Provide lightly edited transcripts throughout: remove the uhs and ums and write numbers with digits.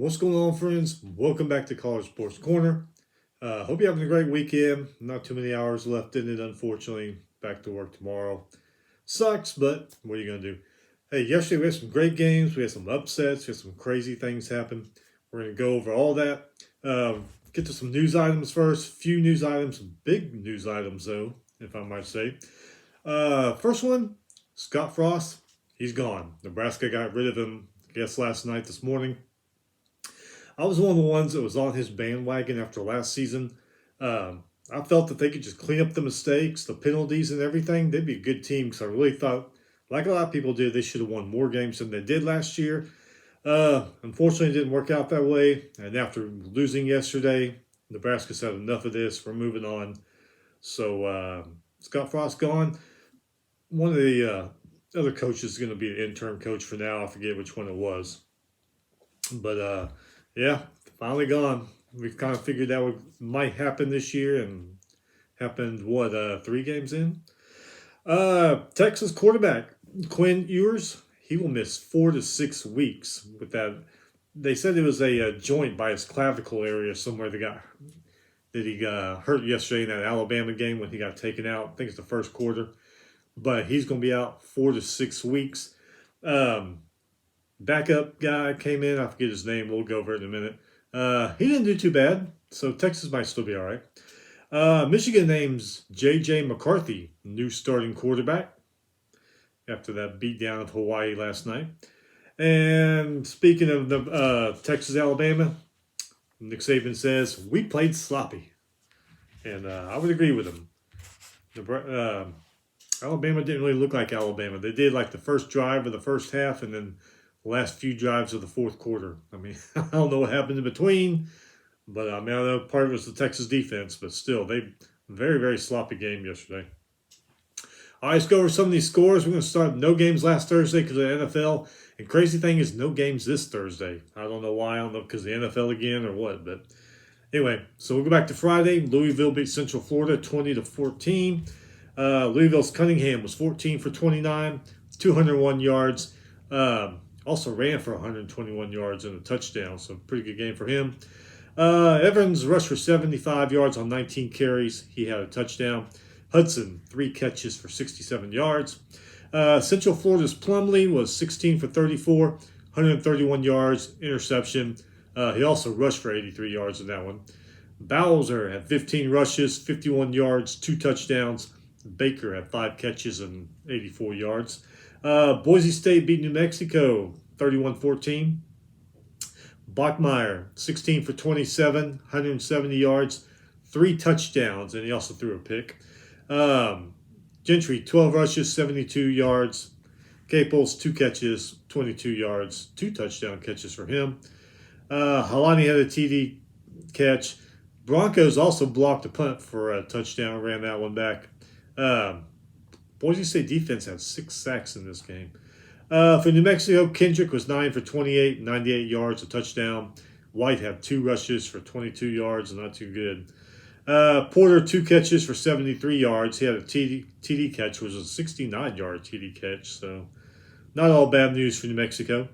What's going on, friends? Welcome back to College Sports Corner. Hope you're having a great weekend. Not too many hours left in it, unfortunately. Back to work tomorrow. Sucks, but what are you going to do? Hey, yesterday we had some great games. We had some upsets. We had some crazy things happen. We're going to go over all that. Get to some news items first. Few news items, some big news items, though, if I might say. First one, Scott Frost. He's gone. Nebraska got rid of him, I guess, this morning. I was one of the ones that was on his bandwagon after last season. I felt that they could just clean up the mistakes, the penalties, and everything. They'd be a good team because I really thought, like a lot of people did, they should have won more games than they did last year. Unfortunately, it didn't work out that way. And after losing yesterday, Nebraska said enough of this. We're moving on. So Scott Frost gone. One of the other coaches is going to be an interim coach for now. I forget which one it was. But yeah, finally gone. We've kind of figured that might happen this year, and happened 3 games in. Texas quarterback Quinn Ewers, he will miss 4 to 6 weeks with that. They said it was a joint by his clavicle area somewhere that he got hurt yesterday in that Alabama game when he got taken out. I think it's the first quarter, but he's going to be out 4 to 6 weeks. Backup guy came in. I forget his name. We'll go over it in a minute. He didn't do too bad, so Texas might still be all right. Michigan names J.J. McCarthy new starting quarterback after that beatdown of Hawaii last night. And speaking of the Texas, Alabama, Nick Saban says, we played sloppy. And I would agree with him. Alabama didn't really look like Alabama. They did like the first drive of the first half and then the last few drives of the fourth quarter. I mean, I don't know what happened in between, but I know part of it was the Texas defense, but still, very, very sloppy game yesterday. All right, let's go over some of these scores. We're going to start no games last Thursday because of the NFL. And crazy thing is no games this Thursday. I don't know why. I don't know because the NFL again or what. But anyway, so we'll go back to Friday. Louisville beat Central Florida 20-14. Louisville's Cunningham was 14 for 29, 201 yards. Also ran for 121 yards and a touchdown, so pretty good game for him. Evans rushed for 75 yards on 19 carries. He had a touchdown. Hudson, 3 catches for 67 yards. Central Florida's Plumlee was 16 for 34, 131 yards, interception. He also rushed for 83 yards in that one. Bowser had 15 rushes, 51 yards, 2 touchdowns. Baker had 5 catches and 84 yards. Boise State beat New Mexico 31-14. Bachmeier, 16 for 27, 170 yards, 3 touchdowns, and he also threw a pick. Gentry, 12 rushes, 72 yards. Caples, 2 catches, 22 yards, 2 touchdown catches for him. Halani had a TD catch. Broncos also blocked a punt for a touchdown, ran that one back. Boise State defense had 6 sacks in this game. For New Mexico, Kendrick was 9 for 28, 98 yards, a touchdown. White had 2 rushes for 22 yards, not too good. Porter, 2 catches for 73 yards. He had a TD catch, which was a 69-yard TD catch, so not all bad news for New Mexico.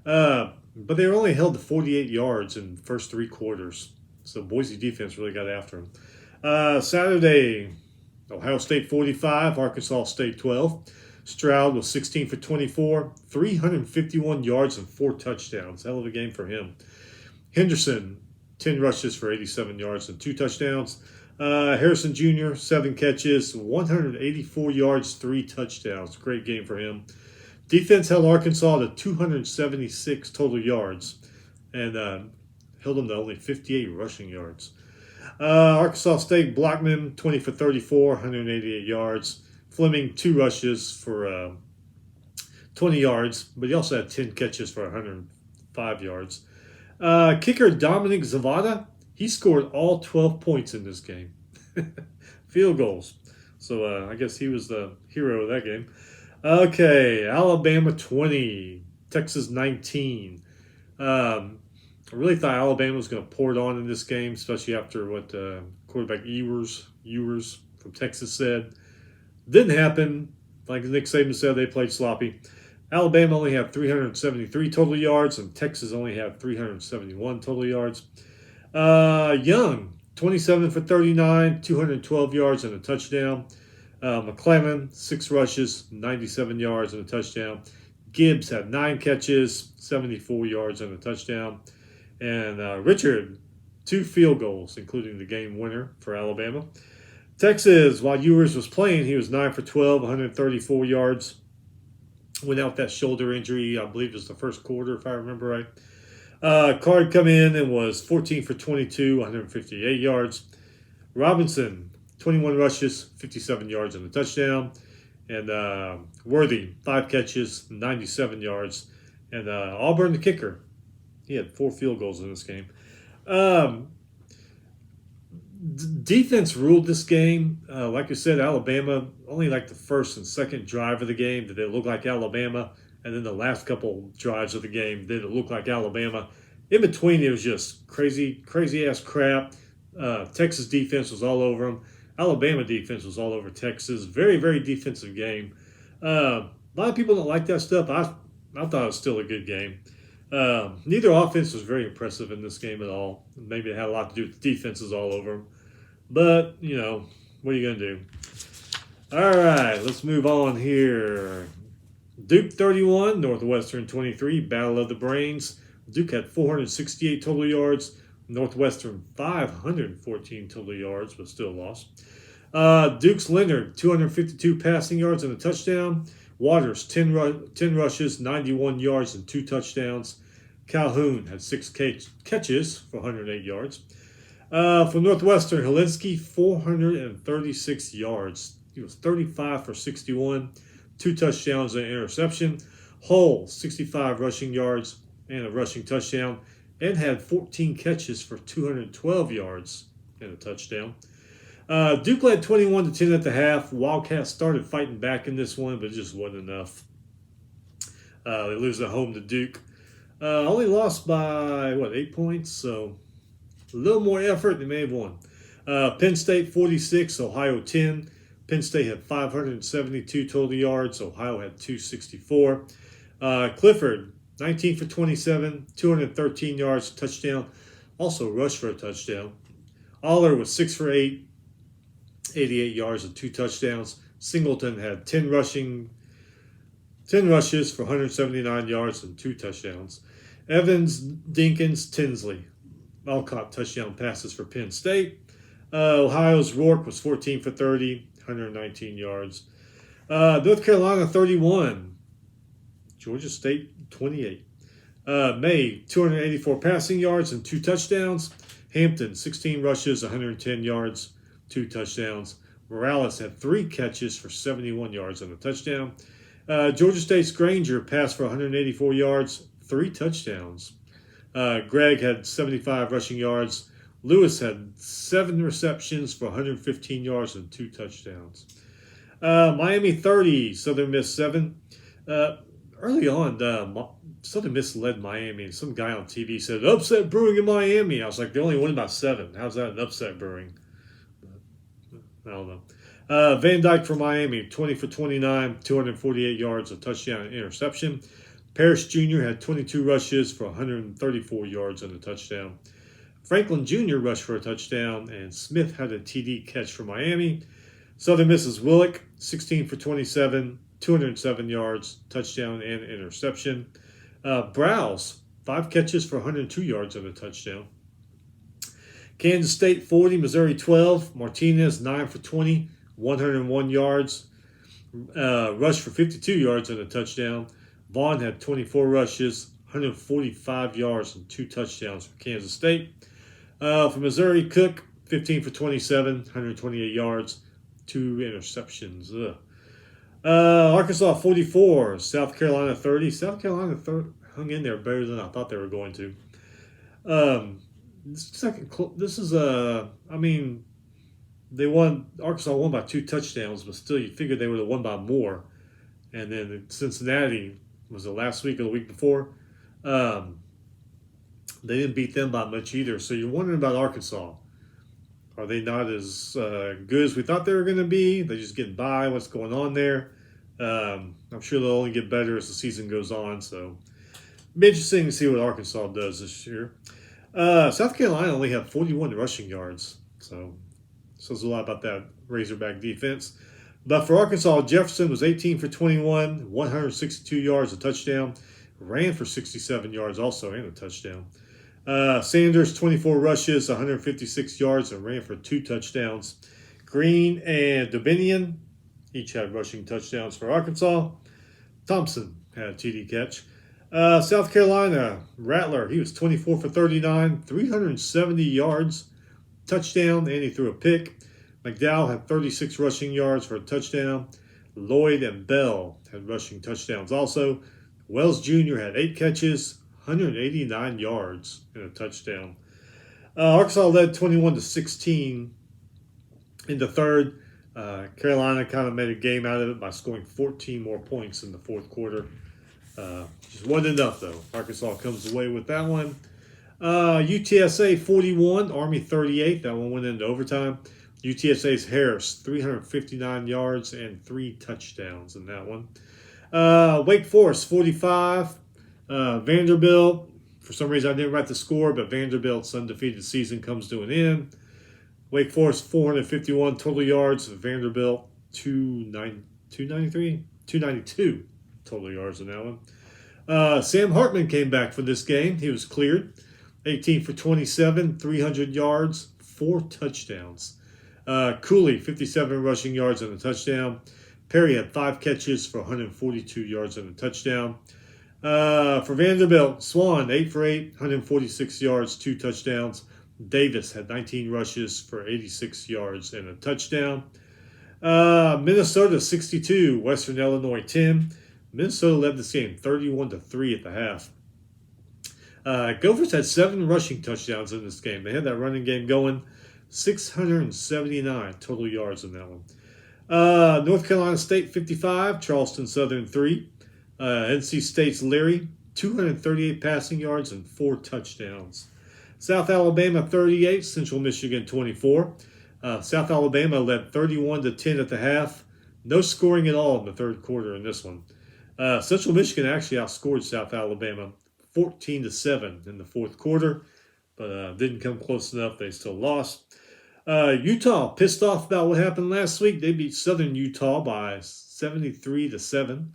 But they were only held to 48 yards in the first 3 quarters, so Boise defense really got after them. Saturday, Ohio State 45, Arkansas State 12. Stroud was 16 for 24, 351 yards and 4 touchdowns. Hell of a game for him. Henderson, 10 rushes for 87 yards and 2 touchdowns. Harrison Jr., 7 catches, 184 yards, 3 touchdowns. Great game for him. Defense held Arkansas to 276 total yards and held them to only 58 rushing yards. Arkansas State, Blockman, 20 for 34, 188 yards. Fleming, 2 rushes for 20 yards, but he also had 10 catches for 105 yards. Kicker Dominic Zavada, he scored all 12 points in this game. Field goals. So I guess he was the hero of that game. Okay, Alabama 20, Texas 19. I really thought Alabama was going to pour it on in this game, especially after what quarterback Ewers from Texas said. Didn't happen. Like Nick Saban said, they played sloppy. Alabama only had 373 total yards, and Texas only had 371 total yards. Young, 27 for 39, 212 yards and a touchdown. McClellan, 6 rushes, 97 yards and a touchdown. Gibbs had 9 catches, 74 yards and a touchdown. And Richard, 2 field goals, including the game winner for Alabama. Texas, while Ewers was playing, he was 9 for 12, 134 yards. Without that shoulder injury, I believe it was the first quarter, if I remember right. Card come in and was 14 for 22, 158 yards. Robinson, 21 rushes, 57 yards and a touchdown. And Worthy, 5 catches, 97 yards. And Auburn, the kicker, he had 4 field goals in this game. Defense ruled this game. Like you said, Alabama, only like the first and second drive of the game did it look like Alabama. And then the last couple drives of the game did it look like Alabama. In between, it was just crazy ass crap. Texas defense was all over them. Alabama defense was all over Texas. Very, very defensive game. A lot of people don't like that stuff. I thought it was still a good game. Neither offense was very impressive in this game at all. Maybe it had a lot to do with defenses all over them. But, what are you going to do? All right, let's move on here. Duke 31, Northwestern 23, Battle of the Brains. Duke had 468 total yards. Northwestern 514 total yards, but still lost. Duke's Leonard, 252 passing yards and a touchdown. Waters, 10 rushes, 91 yards, and 2 touchdowns. Calhoun had 6 catches for 108 yards. For Northwestern, Helinski, 436 yards. He was 35 for 61, 2 touchdowns and an interception. Hull, 65 rushing yards and a rushing touchdown, and had 14 catches for 212 yards and a touchdown. Duke led 21-10 at the half. Wildcats started fighting back in this one, but it just wasn't enough. They lose at home to Duke. Only lost by, 8 points? So a little more effort, they may have won. Penn State 46, Ohio 10. Penn State had 572 total yards. Ohio had 264. Clifford, 19 for 27, 213 yards, touchdown. Also rushed for a touchdown. Aller was 6 for 8, 88 yards and 2 touchdowns. Singleton had 10 rushes for 179 yards and 2 touchdowns. Evans, Dinkins, Tinsley all caught touchdown passes for Penn State. Ohio's Rourke was 14 for 30, 119 yards. North Carolina 31, Georgia State 28. May, 284 passing yards and 2 touchdowns. Hampton, 16 rushes, 110 yards, 2 touchdowns. Morales had 3 catches for 71 yards and a touchdown. Georgia State's Granger passed for 184 yards, 3 touchdowns. Gregg had 75 rushing yards. Lewis had 7 receptions for 115 yards and 2 touchdowns. Miami 30, Southern Miss 7. Early on, Southern Miss led Miami, and some guy on TV said, upset brewing in Miami. I was like, they only won by 7. How's that an upset brewing? I don't know. Van Dyke for Miami, 20 for 29, 248 yards, a touchdown and interception. Parrish Jr. had 22 rushes for 134 yards and a touchdown. Franklin Jr. rushed for a touchdown, and Smith had a TD catch for Miami. Southern Miss's Willick, 16 for 27, 207 yards, touchdown and interception. Browse, 5 catches for 102 yards and a touchdown. Kansas State 40, Missouri 12. Martinez 9 for 20, 101 yards. Rushed for 52 yards and a touchdown. Vaughn had 24 rushes, 145 yards and 2 touchdowns for Kansas State. For Missouri, Cook 15 for 27, 128 yards, 2 interceptions. Arkansas 44, South Carolina 30. South Carolina hung in there better than I thought they were going to. They won. Arkansas won by 2 touchdowns, but still, you figured they would have won by more. And then Cincinnati was the last week or the week before. They didn't beat them by much either. So you're wondering about Arkansas. Are they not as good as we thought they were going to be? They're just getting by. What's going on there? I'm sure they'll only get better as the season goes on. So, it'll be interesting to see what Arkansas does this year. South Carolina only had 41 rushing yards, so says a lot about that Razorback defense. But for Arkansas, Jefferson was 18 for 21, 162 yards, a touchdown. Ran for 67 yards also and a touchdown. Sanders, 24 rushes, 156 yards, and ran for 2 touchdowns. Green and Dominion each had rushing touchdowns for Arkansas. Thompson had a TD catch. South Carolina, Rattler, he was 24 for 39, 370 yards, touchdown, and he threw a pick. McDowell had 36 rushing yards for a touchdown. Lloyd and Bell had rushing touchdowns also. Wells Jr. had 8 catches, 189 yards, and a touchdown. Arkansas led 21-16 in the third. Carolina kind of made a game out of it by scoring 14 more points in the fourth quarter. Just wasn't enough, though. Arkansas comes away with that one. UTSA 41, Army 38. That one went into overtime. UTSA's Harris, 359 yards and 3 touchdowns in that one. Wake Forest 45. Vanderbilt, for some reason I didn't write the score, but Vanderbilt's undefeated season comes to an end. Wake Forest 451 total yards. Vanderbilt 292 total yards in that one. Sam Hartman came back for this game. He was cleared. 18 for 27, 300 yards, 4 touchdowns. Cooley, 57 rushing yards and a touchdown. Perry had 5 catches for 142 yards and a touchdown. For Vanderbilt, Swan, 8 for 8, 146 yards, 2 touchdowns. Davis had 19 rushes for 86 yards and a touchdown. Minnesota, 62, Western Illinois, 10. Minnesota led this game 31-3 at the half. Gophers had 7 rushing touchdowns in this game. They had that running game going. 679 total yards in that one. North Carolina State 55, Charleston Southern 3. NC State's Leary, 238 passing yards and 4 touchdowns. South Alabama 38, Central Michigan 24. South Alabama led 31-10 at the half. No scoring at all in the third quarter in this one. Central Michigan actually outscored South Alabama 14-7 in the fourth quarter, but didn't come close enough. They still lost. Utah pissed off about what happened last week. They beat Southern Utah by 73-7.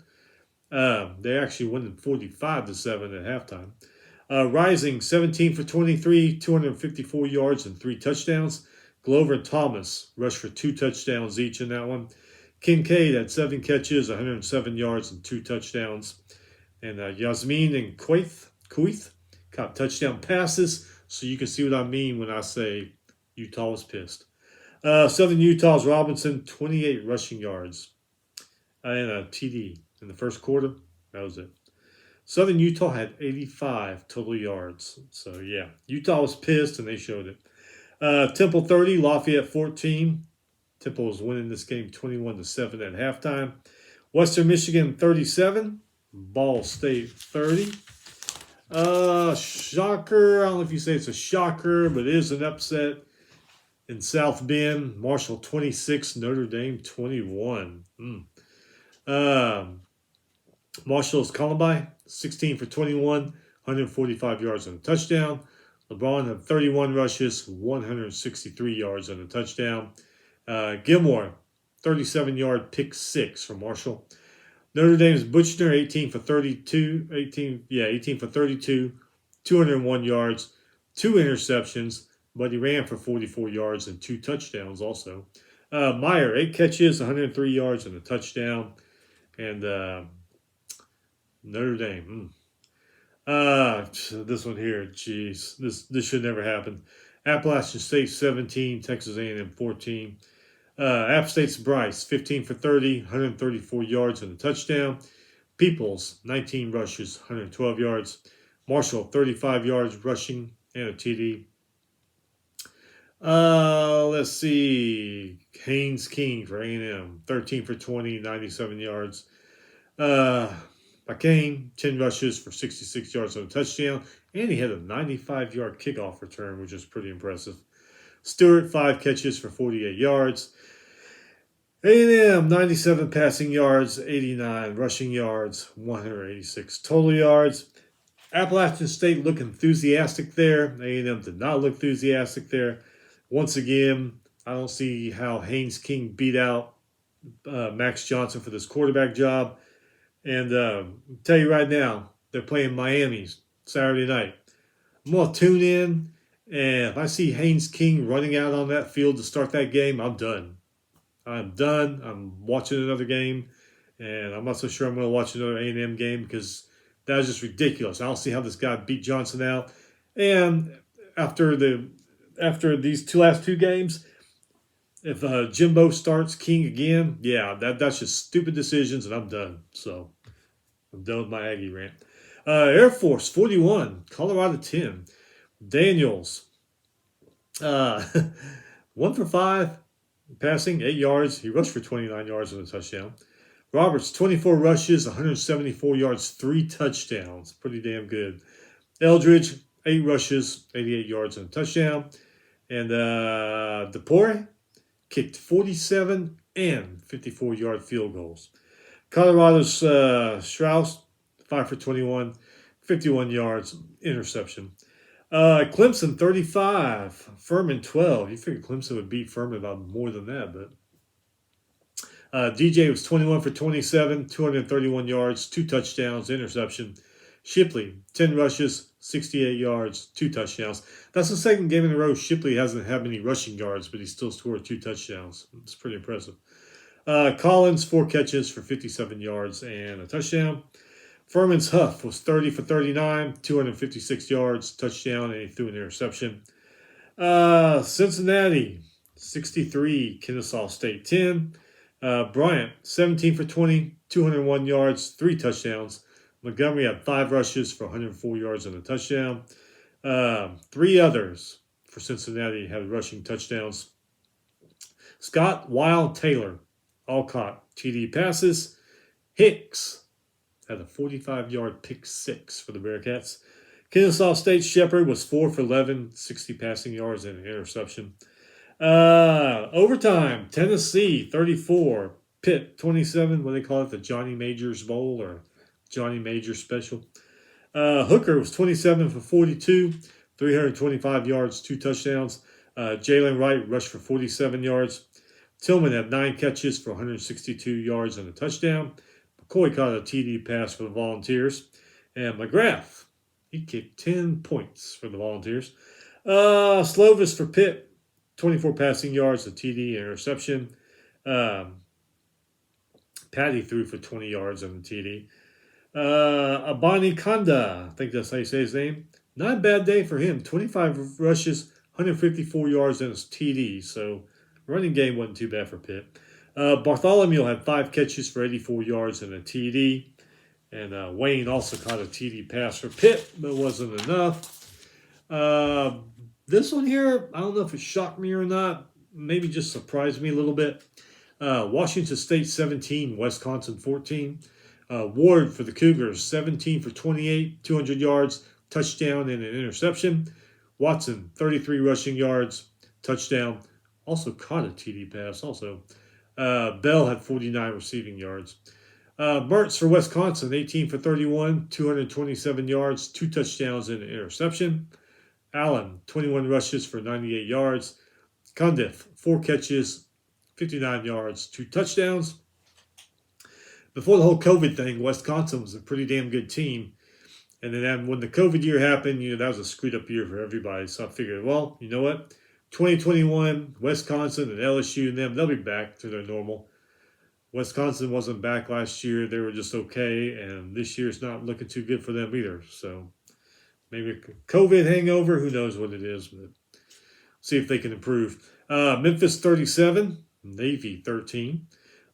They actually won 45-7 at halftime. Rising 17 for 23, 254 yards and 3 touchdowns. Glover and Thomas rushed for 2 touchdowns each in that one. Kincaid had 7 catches, 107 yards and 2 touchdowns. And Yasmin and Kuith caught touchdown passes. So you can see what I mean when I say Utah was pissed. Southern Utah's Robinson, 28 rushing yards and a TD in the first quarter. That was it. Southern Utah had 85 total yards. So, yeah, Utah was pissed, and they showed it. Temple 30, Lafayette 14. Temple was winning this game 21-7 at halftime. Western Michigan 37, Ball State 30. Shocker. I don't know if you say it's a shocker, but it is an upset in South Bend. Marshall 26, Notre Dame 21. Marshall's Columbine, 16 for 21, 145 yards and a touchdown. LeBron had 31 rushes, 163 yards and a touchdown. Gilmore, 37-yard pick 6 for Marshall. Notre Dame's Buchner, 18 for 32, 201 yards, 2 interceptions, but he ran for 44 yards and 2 touchdowns also. Meyer, 8 catches, 103 yards and a touchdown. And Notre Dame. This one here, geez, this should never happen. Appalachian State 17, Texas A&M 14. App State's Bryce 15 for 30, 134 yards and a touchdown. Peoples 19 rushes, 112 yards. Marshall 35 yards rushing and a TD. Let's see. Haynes King for A&M 13 for 20, 97 yards. McCain, 10 rushes for 66 yards and a touchdown, and he had a 95-yard kickoff return, which is pretty impressive. Stewart, 5 catches for 48 yards. A&M, 97 passing yards, 89 rushing yards, 186 total yards. Appalachian State looked enthusiastic there. A&M did not look enthusiastic there. Once again, I don't see how Haynes King beat out Max Johnson for this quarterback job. And tell you right now, they're playing Miami Saturday night. I'm going to tune in, and if I see Haynes King running out on that field to start that game, I'm done. I'm done. I'm watching another game, and I'm not so sure I'm going to watch another A&M game because that was just ridiculous. I don't see how this guy beat Johnson out. And after these last two games, if Jimbo starts King again, yeah, that's just stupid decisions, and I'm done. So I'm done with my Aggie rant. Air Force 41, Colorado 10. Daniels, uh, 1 for 5 passing, 8 yards. He rushed for 29 yards and a touchdown. Roberts, 24 rushes, 174 yards, 3 touchdowns. Pretty damn good. Eldridge, 8 rushes, 88 yards and a touchdown. And DePore kicked 47 and 54-yard field goals. Colorado's Strauss, 5 for 21, 51 yards, interception. Clemson, 35, Furman, 12. You figured Clemson would beat Furman about more than that, but DJ was 21 for 27, 231 yards, 2 touchdowns, interception. Shipley, 10 rushes, 68 yards, 2 touchdowns. That's the second game in a row Shipley hasn't had many rushing yards, but he still scored 2 touchdowns. It's pretty impressive. Collins, 4 catches for 57 yards and a touchdown. Furman's Huff was 30 for 39, 256 yards, touchdown, and he threw an interception. Cincinnati, 63, Kennesaw State 10. Bryant, 17 for 20, 201 yards, 3 touchdowns. Montgomery had 5 rushes for 104 yards and a touchdown. 3 others for Cincinnati had rushing touchdowns. Scott, Wild, Taylor all caught TD passes. Hicks had a 45-yard pick 6 for the Bearcats. Kennesaw State Shepherd was 4 for 11, 60 passing yards and an interception. Overtime, Tennessee 34, Pitt 27. What do they call it? The Johnny Majors Bowl or Johnny Majors Special. Hooker was 27 for 42, 325 yards, 2 touchdowns. Jalen Wright rushed for 47 yards. Tillman had 9 catches for 162 yards and a touchdown. McCoy caught a TD pass for the Volunteers. And McGrath, he kicked 10 points for the Volunteers. Slovis for Pitt, 24 passing yards, a TD, interception. Patty threw for 20 yards on the TD. Abani Kanda, I think that's how you say his name. Not a bad day for him. 25 rushes, 154 yards, and his TD. So running game wasn't too bad for Pitt. Bartholomew had 5 catches for 84 yards and a TD. And Wayne also caught a TD pass for Pitt, but it wasn't enough. This one here, I don't know if it shocked me or not. Maybe just surprised me a little bit. Washington State 17, Wisconsin 14. Ward for the Cougars, 17 for 28, 200 yards, touchdown and an interception. Watson, 33 rushing yards, touchdown. Also caught a TD pass also. Bell had 49 receiving yards. Mertz for Wisconsin, 18 for 31, 227 yards, 2 touchdowns and an interception. Allen, 21 rushes for 98 yards. Cundiff, 4 catches, 59 yards, 2 touchdowns. Before the whole COVID thing, Wisconsin was a pretty damn good team. And then when the COVID year happened, that was a screwed up year for everybody. So I figured, well, you know what? 2021, Wisconsin and LSU and them, they'll be back to their normal. Wisconsin wasn't back last year. They were just okay. And this year's not looking too good for them either. So maybe a COVID hangover. Who knows what it is. But see if they can improve. Memphis 37, Navy 13.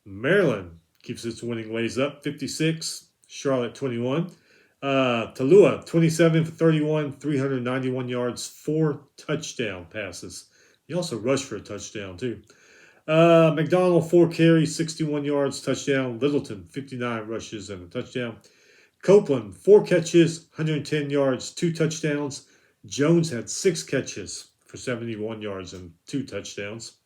Maryland keeps its winning ways up, 56. Charlotte 21. Tallulah 27 for 31, 391 yards, 4 touchdown passes. He also rushed for a touchdown too. McDonald 4 carries, 61 yards, touchdown. Littleton 59 rushes and a touchdown. Copeland 4 catches, 110 yards, 2 touchdowns. Jones had 6 catches for 71 yards and 2 touchdowns.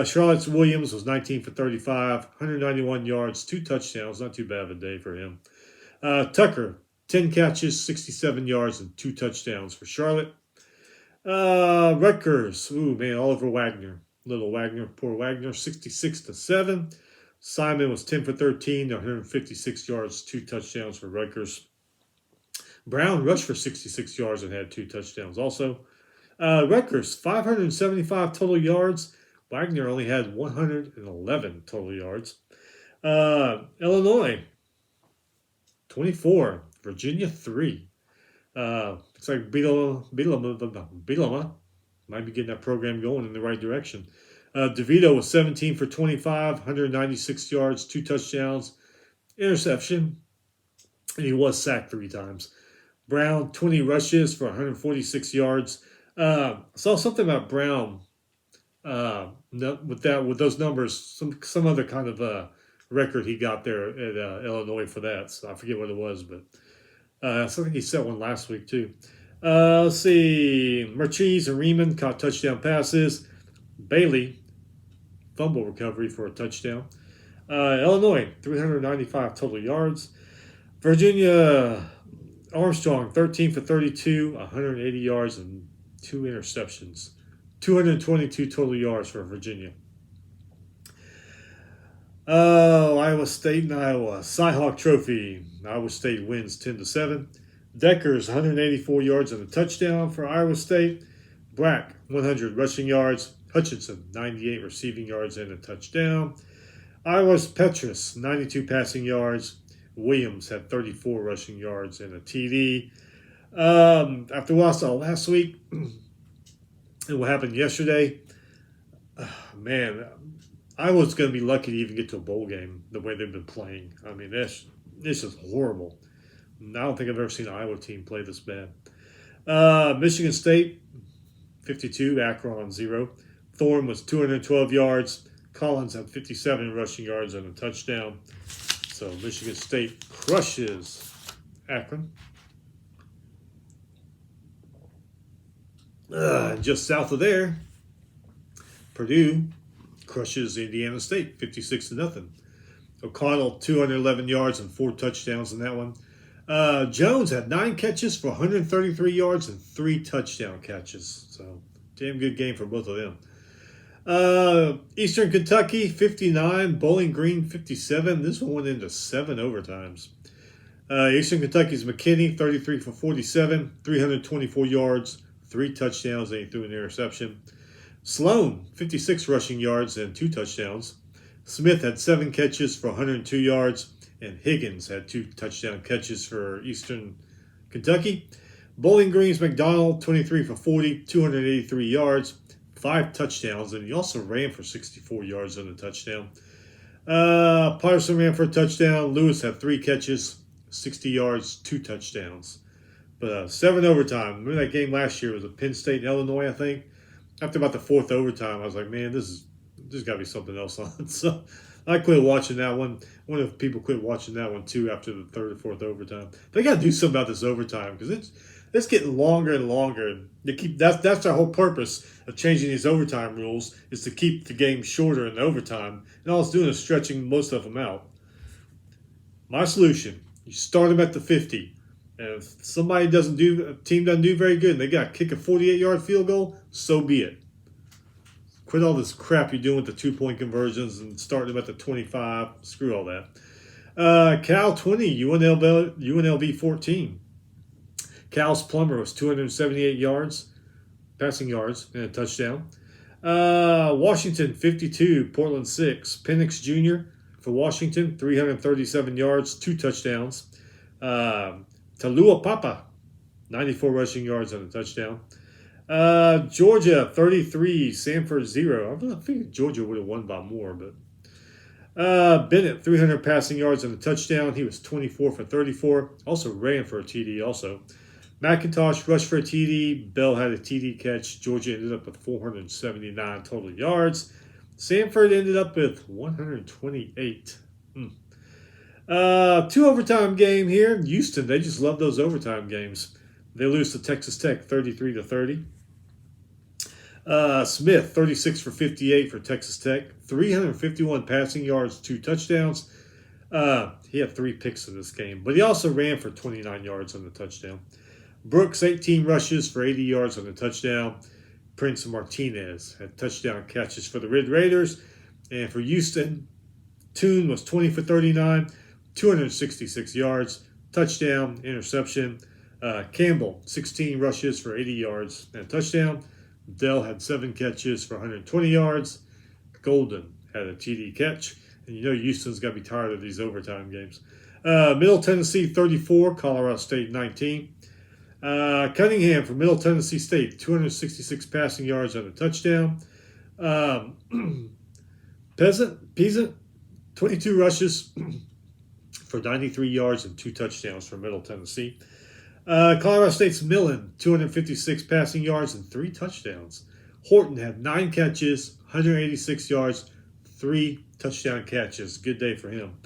Charlotte Williams was 19 for 35, 191 yards, 2 touchdowns. Not too bad of a day for him. Tucker, 10 catches, 67 yards, and 2 touchdowns for Charlotte. Rutgers, Oliver Wagner. Little Wagner, poor Wagner, 66-7. Simon was 10 for 13, 156 yards, 2 touchdowns for Rutgers. Brown rushed for 66 yards and had 2 touchdowns also. Rutgers, 575 total yards. Wagner only had 111 total yards. Illinois, 24. Virginia, 3. Looks like Bielema might be getting that program going in the right direction. DeVito was 17 for 25, 196 yards, 2 touchdowns, interception, and he was sacked 3 times. Brown, 20 rushes for 146 yards. Saw something about Brown with those numbers, some other kind of record he got there at Illinois for that. So I forget what it was, but I think he set one last week too. Let's see. Merchees and Riemann caught touchdown passes. Bailey, fumble recovery for a touchdown. Illinois, 395 total yards. Virginia, Armstrong, 13 for 32, 180 yards, and 2 interceptions. 222 total yards for Virginia. Iowa State and Iowa. Cy-Hawk Trophy. Iowa State wins 10-7. Deckers, 184 yards and a touchdown for Iowa State. Brack, 100 rushing yards. Hutchinson, 98 receiving yards and a touchdown. Iowa's Petrus, 92 passing yards. Williams had 34 rushing yards and a TD. After what I saw last week and what happened yesterday, Iowa's going to be lucky to even get to a bowl game the way they've been playing. I mean, this is horrible. I don't think I've ever seen an Iowa team play this bad. Michigan State, 52, Akron 0. Thorne was 212 yards. Collins had 57 rushing yards and a touchdown. So Michigan State crushes Akron. Just south of there, Purdue crushes Indiana State 56-0. O'Connell 211 yards and 4 touchdowns in that one. Jones had 9 catches for 133 yards and 3 touchdown catches. So damn good game for both of them. Eastern Kentucky 59, Bowling Green 57. This one went into 7 overtimes. Eastern Kentucky's McKinney 33 for 47, 324 yards, 3 touchdowns, and he threw an interception. Sloan 56 rushing yards and 2 touchdowns. Smith had 7 catches for 102 yards, and Higgins had 2 touchdown catches for Eastern Kentucky. Bowling Green's McDonald 23 for 40, 283 yards, 5 touchdowns, and he also ran for 64 yards and a touchdown. Patterson ran for a touchdown. Lewis had 3 catches, 60 yards, 2 touchdowns. But 7 overtime. Remember that game last year? It was at Penn State and Illinois, I think. After about the 4th overtime, I was like, man, there's got to be something else on. So I quit watching that one. One of the people quit watching that one too after the 3rd or 4th overtime. They got to do something about this overtime because it's getting longer and longer. That's their whole purpose of changing these overtime rules, is to keep the game shorter in the overtime. And all it's doing is stretching most of them out. My solution: you start them at the 50. And if a team doesn't do very good, and they got to kick a 48-yard field goal, so be it. Quit all this crap you're doing with the 2-point conversions and start them at the 25. Screw all that. Cal 20, UNLV 14. Cal's Plummer was 278 yards, passing yards, and a touchdown. Washington 52, Portland 6. Penix Jr. for Washington, 337 yards, 2 touchdowns. Talua Papa, 94 rushing yards and a touchdown. Georgia 33, Samford 0. I think Georgia would have won by more, but Bennett 300 passing yards and a touchdown. He was 24 for 34. Also ran for a TD also. McIntosh rushed for a TD. Bell had a TD catch. Georgia ended up with 479 total yards. Samford ended up with 128. 2 overtime game here. Houston, they just love those overtime games. They lose to Texas Tech 33-30. Smith, 36 for 58 for Texas Tech, 351 passing yards, 2 touchdowns. He had 3 picks in this game, but he also ran for 29 yards on the touchdown. Brooks, 18 rushes for 80 yards on the touchdown. Prince Martinez had touchdown catches for the Red Raiders. And for Houston, Toon was 20 for 39, 266 yards, touchdown, interception. Campbell, 16 rushes for 80 yards and a touchdown. Dell had 7 catches for 120 yards. Golden had a TD catch. And you know Houston's got to be tired of these overtime games. Middle Tennessee, 34, Colorado State, 19. Cunningham from Middle Tennessee State, 266 passing yards and a touchdown. Peasant, 22 rushes for 93 yards and 2 touchdowns for Middle Tennessee. Colorado State's Millen, 256 passing yards and 3 touchdowns. Horton had 9 catches, 186 yards, 3 touchdown catches. Good day for him.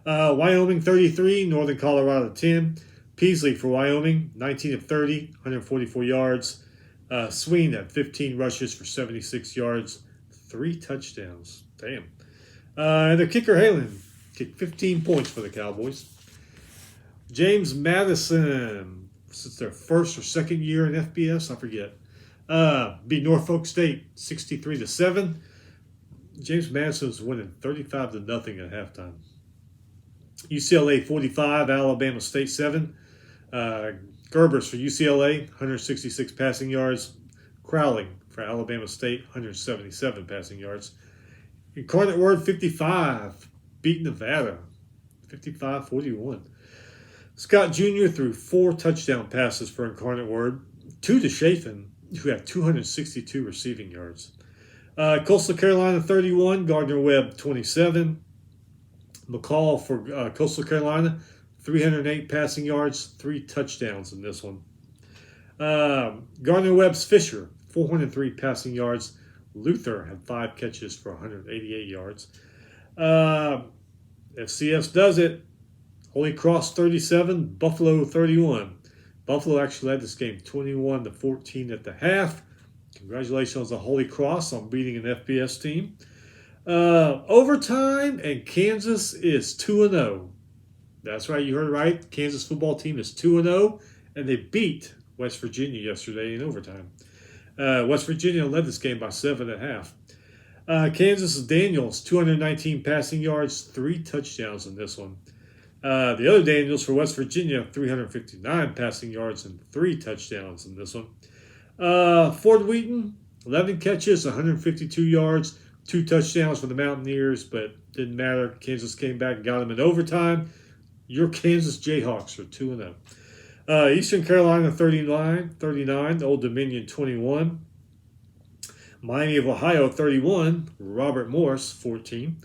Wyoming, 33, Northern Colorado, 10. Peasley for Wyoming, 19 of 30, 144 yards. Sween had 15 rushes for 76 yards, 3 touchdowns. Damn. And the kicker, Halen, kicked 15 points for the Cowboys. James Madison, since their first or second year in FBS, I forget, beat Norfolk State 63-7. James Madison was winning 35-0 at halftime. UCLA 45, Alabama State 7. Gerbers for UCLA, 166 passing yards. Crowley for Alabama State, 177 passing yards. Incarnate Word 55, beat Nevada, 55-41. Scott Jr. threw 4 touchdown passes for Incarnate Word, 2 to Chafin, who had 262 receiving yards. Coastal Carolina 31, Gardner-Webb 27. McCall for Coastal Carolina, 308 passing yards, 3 touchdowns in this one. Gardner-Webb's Fisher, 403 passing yards. Luther had 5 catches for 188 yards. FCS does it. Holy Cross 37, Buffalo 31. Buffalo actually led this game 21-14 at the half. Congratulations to Holy Cross on beating an FBS team. Overtime, and Kansas is 2-0. That's right, you heard it right. Kansas football team is 2-0, and they beat West Virginia yesterday in overtime. West Virginia led this game by 7 at half. Kansas' Daniels, 219 passing yards, 3 touchdowns in this one. The other Daniels for West Virginia, 359 passing yards and 3 touchdowns in this one. Ford Wheaton, 11 catches, 152 yards, 2 touchdowns for the Mountaineers, but didn't matter. Kansas came back and got them in overtime. Your Kansas Jayhawks are 2-0. Eastern Carolina 39, Old Dominion 21. Miami of Ohio 31, Robert Morris 14.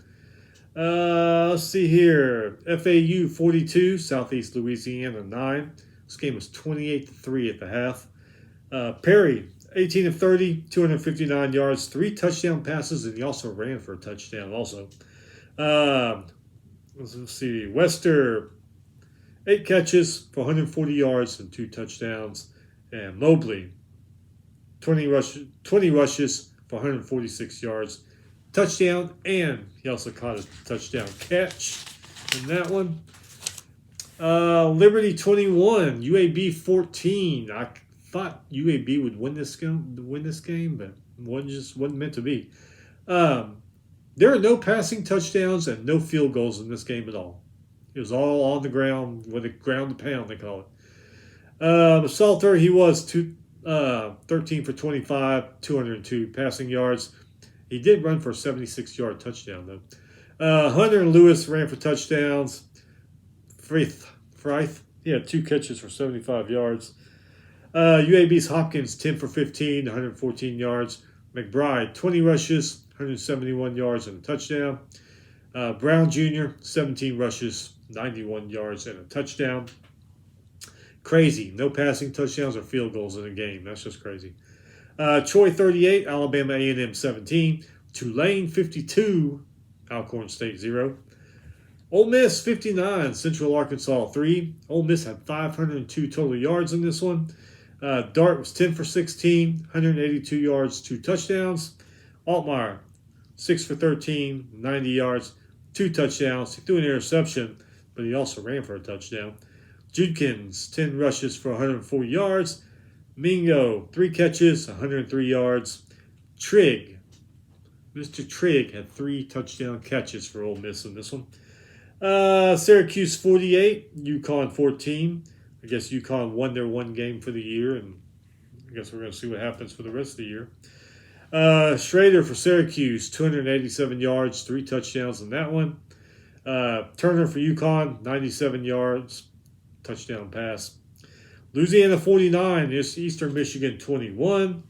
Let's see here. FAU 42, Southeast Louisiana 9. This game was 28-3 at the half. Perry, 18 of 30, 259 yards, 3 touchdown passes, and he also ran for a touchdown also. Let's see. Wester, 8 catches for 140 yards and 2 touchdowns. And Mobley, 20 rushes for 146 yards. Touchdown, and he also caught a touchdown catch in that one. Liberty 21, UAB 14. I thought UAB would win this game, but wasn't meant to be. There are no passing touchdowns and no field goals in this game at all. It was all on the ground, with a ground to pound, they call it. Salter, he was 13 for 25, 202 passing yards. He did run for a 76-yard touchdown, though. Hunter and Lewis ran for touchdowns. Freith, he had 2 catches for 75 yards. UAB's Hopkins, 10 for 15, 114 yards. McBride, 20 rushes, 171 yards and a touchdown. Brown Jr., 17 rushes, 91 yards and a touchdown. Crazy. No passing touchdowns or field goals in a game. That's just crazy. Troy 38, Alabama A&M 17. Tulane 52, Alcorn State 0. Ole Miss 59, Central Arkansas 3. Ole Miss had 502 total yards in this one. Dart was 10 for 16, 182 yards, 2 touchdowns. Altmaier, 6 for 13, 90 yards, 2 touchdowns. He threw an interception, but he also ran for a touchdown. Judkins, 10 rushes for 104 yards. Mingo, 3 catches, 103 yards. Trigg, Mr. Trigg had 3 touchdown catches for Ole Miss in this one. Syracuse 48, UConn 14. I guess UConn won their one game for the year, and I guess we're going to see what happens for the rest of the year. Schrader for Syracuse, 287 yards, 3 touchdowns in that one. Turner for UConn, 97 yards, touchdown pass. Louisiana 49, Eastern Michigan 21.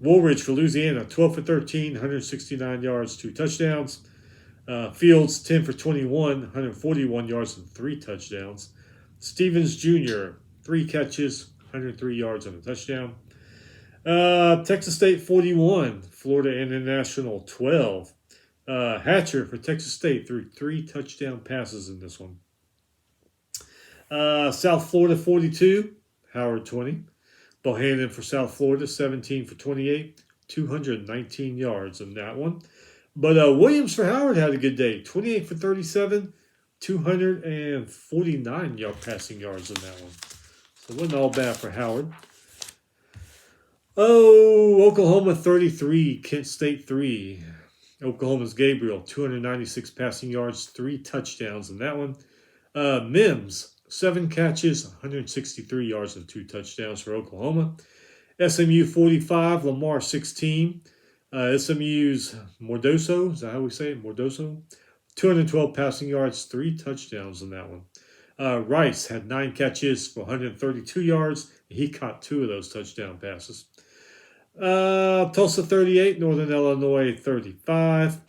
Woolridge for Louisiana, 12 for 13, 169 yards, 2 touchdowns. Fields, 10 for 21, 141 yards and 3 touchdowns. Stevens Jr., 3 catches, 103 yards and a touchdown. Texas State 41, Florida International 12. Hatcher for Texas State threw 3 touchdown passes in this one. South Florida 42, Howard 20. Bohannon for South Florida, 17 for 28, 219 yards in that one. But Williams for Howard had a good day, 28 for 37, 249 passing yards in that one. So it wasn't all bad for Howard. Oklahoma 33, Kent State 3. Oklahoma's Gabriel, 296 passing yards, 3 touchdowns in that one. Mims, 7 catches, 163 yards and 2 touchdowns for Oklahoma. SMU 45, Lamar 16. SMU's Mordoso, is that how we say it? Mordoso? 212 passing yards, 3 touchdowns in that one. Rice had 9 catches for 132 yards. He caught 2 of those touchdown passes. Tulsa 38, Northern Illinois 35.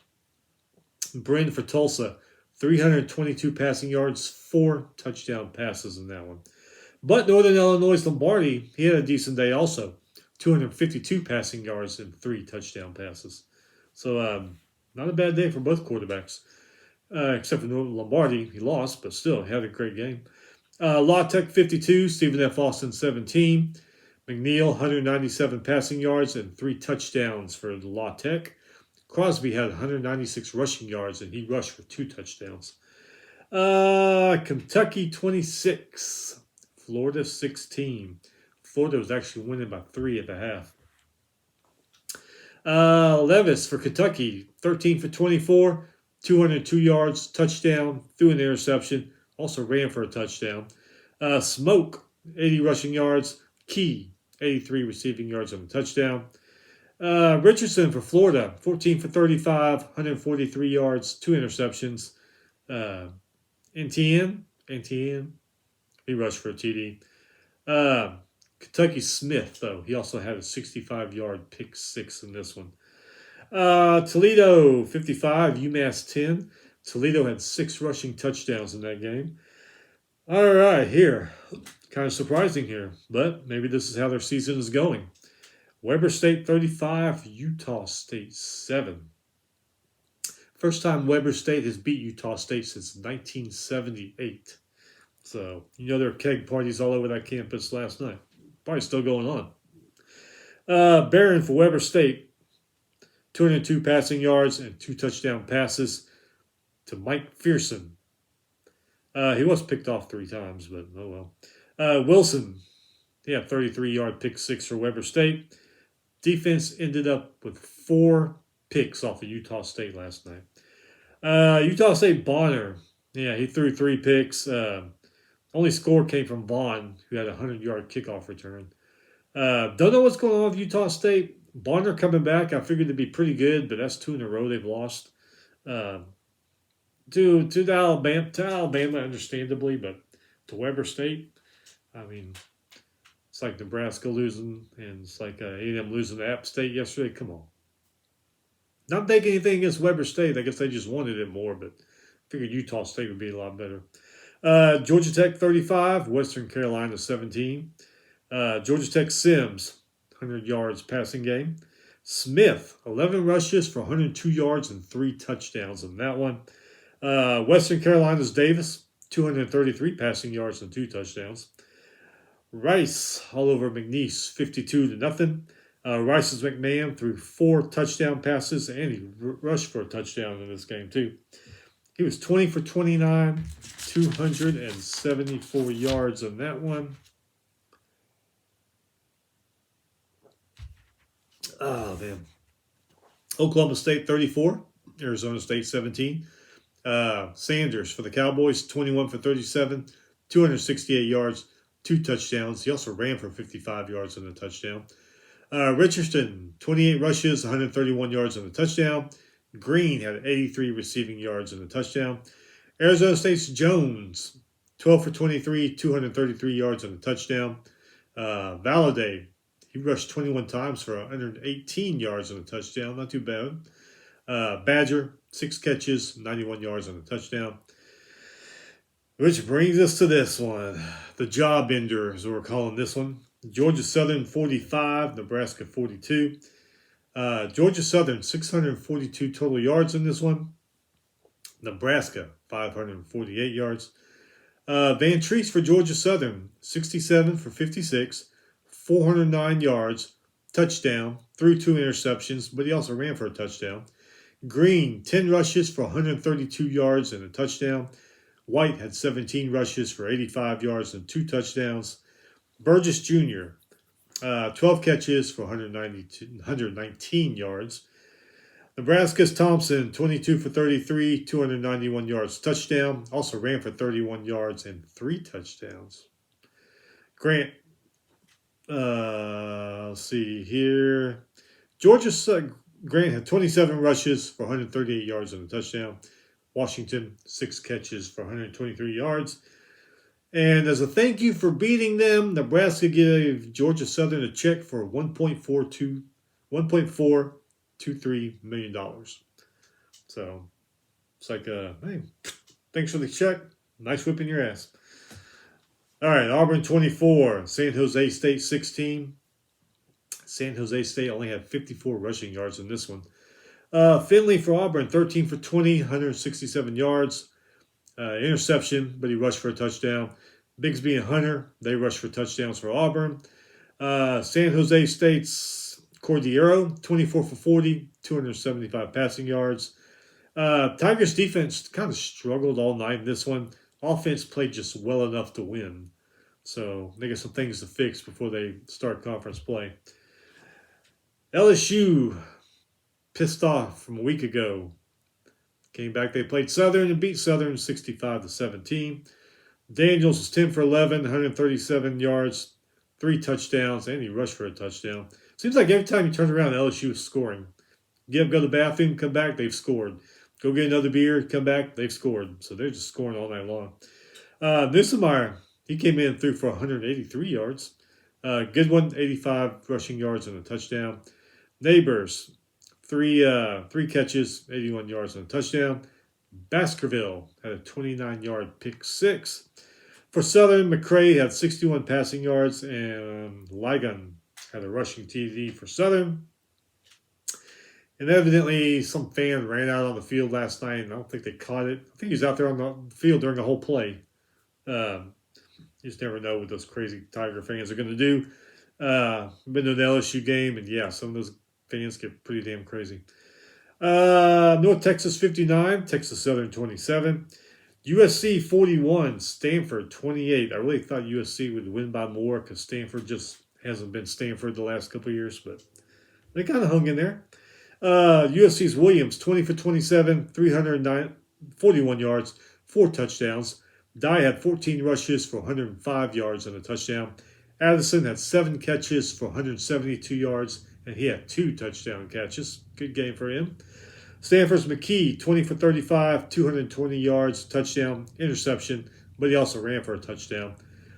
Bryn for Tulsa, 322 passing yards, 4 touchdown passes in that one. But Northern Illinois' Lombardi, he had a decent day also. 252 passing yards and 3 touchdown passes. So not a bad day for both quarterbacks. Except for Lombardi, he lost, but still, he had a great game. La Tech 52, Stephen F. Austin 17. McNeil, 197 passing yards and 3 touchdowns for La Tech. Crosby had 196 rushing yards, and he rushed for 2 touchdowns. Kentucky 26, Florida 16. Florida was actually winning by 3 at the half. Levis for Kentucky, 13 for 24, 202 yards, touchdown, threw an interception, also ran for a touchdown. Smoke, 80 rushing yards. Key, 83 receiving yards and a touchdown. Richardson for Florida, 14 for 35, 143 yards, 2 interceptions. NTN, he rushed for a TD. Kentucky Smith, though, he also had a 65-yard pick 6 in this one. Toledo 55, UMass 10. Toledo had 6 rushing touchdowns in that game. All right, here. Kind of surprising here, but maybe this is how their season is going. Weber State 35, Utah State 7. First time Weber State has beat Utah State since 1978. So, there were keg parties all over that campus last night. Probably still going on. Barron for Weber State, 202 passing yards and 2 touchdown passes to Mike Fearson. He was picked off 3 times, but oh well. Wilson, he had 33-yard pick 6 for Weber State. Defense ended up with 4 picks off of Utah State last night. Utah State Bonner, he threw 3 picks. Only score came from Vaughn, who had a 100-yard kickoff return. Don't know what's going on with Utah State. Bonner coming back, I figured they'd be pretty good, but that's 2 in a row they've lost. To Alabama, understandably, but to Weber State, I mean, it's like Nebraska losing, and it's like A&M losing to App State yesterday. Come on. Not taking anything against Weber State. I guess they just wanted it more, but I figured Utah State would be a lot better. Georgia Tech 35, Western Carolina 17. Georgia Tech Sims, 100 yards passing game. Smith, 11 rushes for 102 yards and 3 touchdowns in that one. Western Carolina's Davis, 233 passing yards and 2 touchdowns. Rice all over McNeese, 52-0. Rice's McMahon threw 4 touchdown passes, and he rushed for a touchdown in this game too. He was 20 for 29, 274 yards on that one. Oh, man. Oklahoma State 34, Arizona State 17. Sanders for the Cowboys, 21 for 37, 268 yards, 2 touchdowns. He also ran for 55 yards and a touchdown. Richardson, 28 rushes, 131 yards and a touchdown. Green had 83 receiving yards and a touchdown. Arizona State's Jones, 12 for 23, 233 yards and a touchdown. Valladay, he rushed 21 times for 118 yards and a touchdown. Not too bad. Badger, 6 catches, 91 yards and a touchdown. Which brings us to this one. The job ender, as we're calling this one. Georgia Southern, 45, Nebraska, 42. Georgia Southern, 642 total yards in this one. Nebraska, 548 yards. Van Treese for Georgia Southern, 67 for 56, 409 yards, touchdown, threw 2 interceptions, but he also ran for a touchdown. Green, 10 rushes for 132 yards and a touchdown. White had 17 rushes for 85 yards and 2 touchdowns. Burgess Jr., 12 catches for 119 yards. Nebraska's Thompson, 22 for 33, 291 yards, touchdown. Also ran for 31 yards and 3 touchdowns. Grant, let's see here. Grant had 27 rushes for 138 yards and a touchdown. Washington, 6 catches for 123 yards. And as a thank you for beating them, Nebraska gave Georgia Southern a check for $1.423 million. So it's like, hey, thanks for the check. Nice whipping your ass. All right, Auburn 24, San Jose State 16. San Jose State only had 54 rushing yards in this one. Finley for Auburn, 13 for 20, 167 yards. Interception, but he rushed for a touchdown. Bigsby and Hunter, they rushed for touchdowns for Auburn. San Jose State's Cordero, 24 for 40, 275 passing yards. Tigers defense kind of struggled all night in this one. Offense played just well enough to win. So they got some things to fix before they start conference play. LSU, pissed off from a week ago. Came back, they played Southern and beat Southern 65-17. Daniels was 10 for 11, 137 yards, 3 touchdowns, and he rushed for a touchdown. Seems like every time you turn around, LSU is scoring. Go to the bathroom, come back, they've scored. Go get another beer, come back, they've scored. So they're just scoring all night long. Nussmeier, he came in and threw for 183 yards. Goodwin, 85 rushing yards and a touchdown. Neighbors, three catches, 81 yards and a touchdown. Baskerville had a 29-yard pick six. For Southern, McCray had 61 passing yards, and Ligon had a rushing TD for Southern. And evidently, some fan ran out on the field last night, and I don't think they caught it. I think he was out there on the field during the whole play. You just never know what those crazy Tiger fans are going to do. Been to the LSU game, and yeah, some of those fans get pretty damn crazy. North Texas 59, Texas Southern 27. USC 41, Stanford 28. I really thought USC would win by more because Stanford just hasn't been Stanford the last couple of years, but they kind of hung in there. USC's Williams 20 for 27, 341 yards, 4 touchdowns. Dye had 14 rushes for 105 yards and a touchdown. Addison had 7 catches for 172 yards, and he had 2 touchdown catches. Good game for him. Stanford's McKee, 20 for 35, 220 yards, touchdown, interception, but he also ran for a touchdown.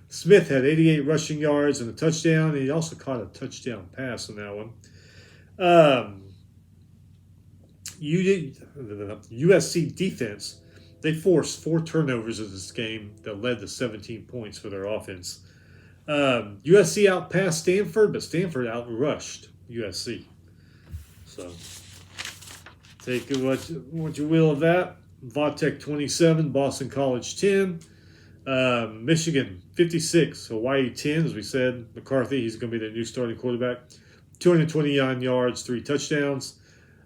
Smith had 88 rushing yards and a touchdown, and he also caught a touchdown pass in that one. USC defense, they forced 4 turnovers in this game that led to 17 points for their offense. USC outpassed Stanford, but Stanford outrushed USC. So take what you will of that. Vautech 27, Boston College 10. Michigan 56, Hawaii 10. As we said, McCarthy, he's going to be the new starting quarterback. 229 yards, 3 touchdowns.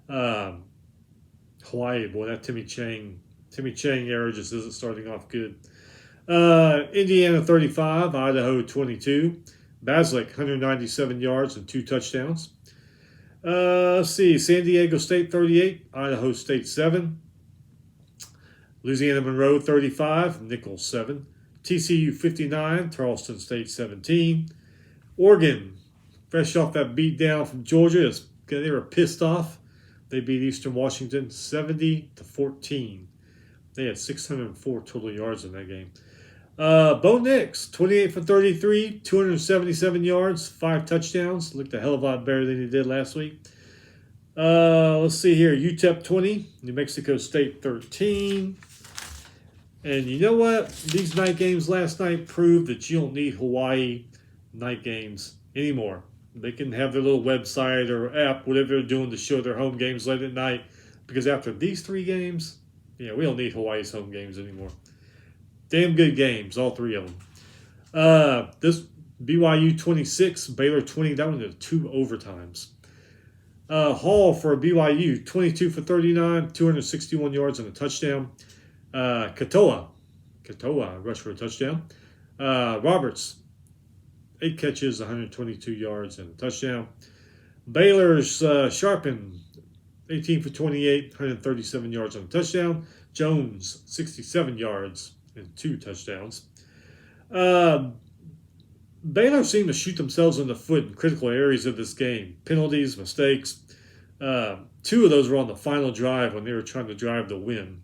Hawaii, boy, that Timmy Chang era just isn't starting off good. Indiana 35, Idaho 22. Baslik 197 yards and 2 touchdowns. Let's see, San Diego State 38, Idaho State 7. Louisiana Monroe 35, Nicholls 7. TCU 59, Charleston State 17. Oregon, fresh off that beat down from Georgia, they were pissed off. They beat Eastern Washington 70-14. They had 604 total yards in that game. Bo Nix, 28 for 33, 277 yards, 5 touchdowns. Looked a hell of a lot better than he did last week. Let's see here. UTEP 20, New Mexico State 13. And you know what? These night games last night proved that you don't need Hawaii night games anymore. They can have their little website or app, whatever they're doing, to show their home games late at night. Because after these 3 games, we don't need Hawaii's home games anymore. Damn good games, all 3 of them. This BYU 26, Baylor 20. That one had 2 overtimes. Hall for BYU, 22 for 39, 261 yards and a touchdown. Katoa rushed for a touchdown. Roberts, 8 catches, 122 yards and a touchdown. Baylor's Sharpen, 18 for 28, 137 yards and a touchdown. Jones, 67 yards and 2 touchdowns. Baylor seemed to shoot themselves in the foot in critical areas of this game. Penalties, mistakes. 2 of those were on the final drive when they were trying to drive the win.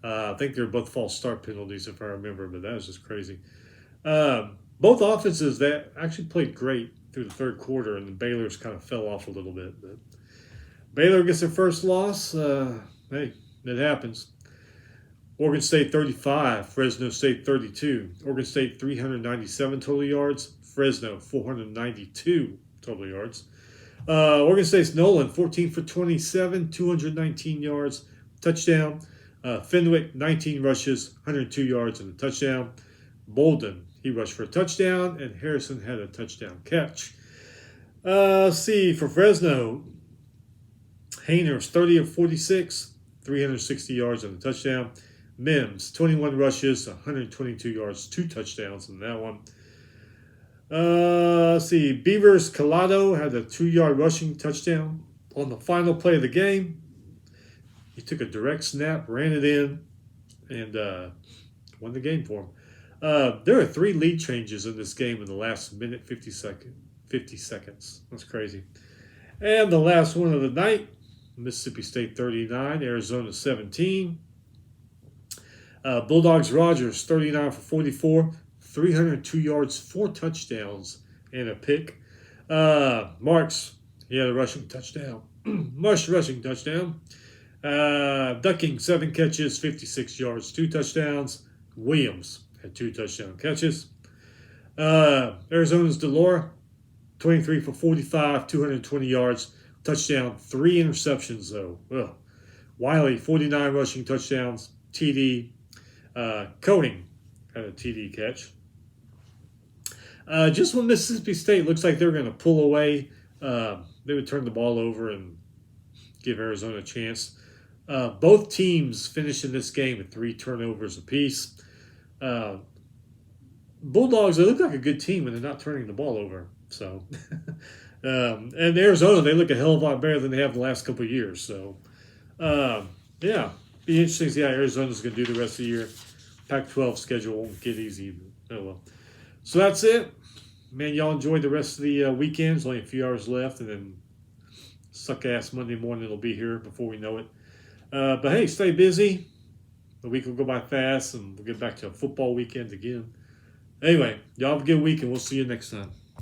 I think they were both false start penalties, if I remember, but that was just crazy. Both offenses that actually played great through the third quarter, and the Baylor's kind of fell off a little bit. But Baylor gets their first loss. Hey, it happens. Oregon State 35, Fresno State 32. Oregon State 397 total yards. Fresno 492 total yards. Oregon State's Nolan 14 for 27, 219 yards, touchdown. Fenwick 19 rushes, 102 yards and a touchdown. Bolden, he rushed for a touchdown, and Harrison had a touchdown catch. Let's see, for Fresno, Hainers 30 of 46, 360 yards and a touchdown. Mims, 21 rushes, 122 yards, 2 touchdowns in that one. Let's see, Beavers Collado had a 2-yard rushing touchdown on the final play of the game. He took a direct snap, ran it in, and won the game for him. There are 3 lead changes in this game in the last minute 50 seconds. That's crazy. And the last one of the night, Mississippi State 39, Arizona 17. Bulldogs Rogers 39 for 44, 302 yards, 4 touchdowns, and a pick. Marks, he had a rushing touchdown. Rushing touchdown. Ducking, 7 catches, 56 yards, 2 touchdowns. Williams had 2 touchdown catches. Arizona's Delora, 23 for 45, 220 yards, touchdown, 3 interceptions though. Ugh. Wiley, 49 rushing touchdowns, TD. Coding had a TD catch. Just when Mississippi State looks like they're going to pull away, they would turn the ball over and give Arizona a chance. Both teams finished in this game with 3 turnovers apiece. Bulldogs, they look like a good team when they're not turning the ball over. So, and Arizona, they look a hell of a lot better than they have the last couple of years. So, yeah, be interesting to see how Arizona's going to do the rest of the year. Pac-12 schedule won't get easy. Oh well. So that's it. Man, y'all enjoy the rest of the weekend. There's only a few hours left, and then suck-ass Monday morning will be here before we know it. But hey, stay busy. The week will go by fast, and we'll get back to a football weekend again. Anyway, y'all have a good week, and we'll see you next time.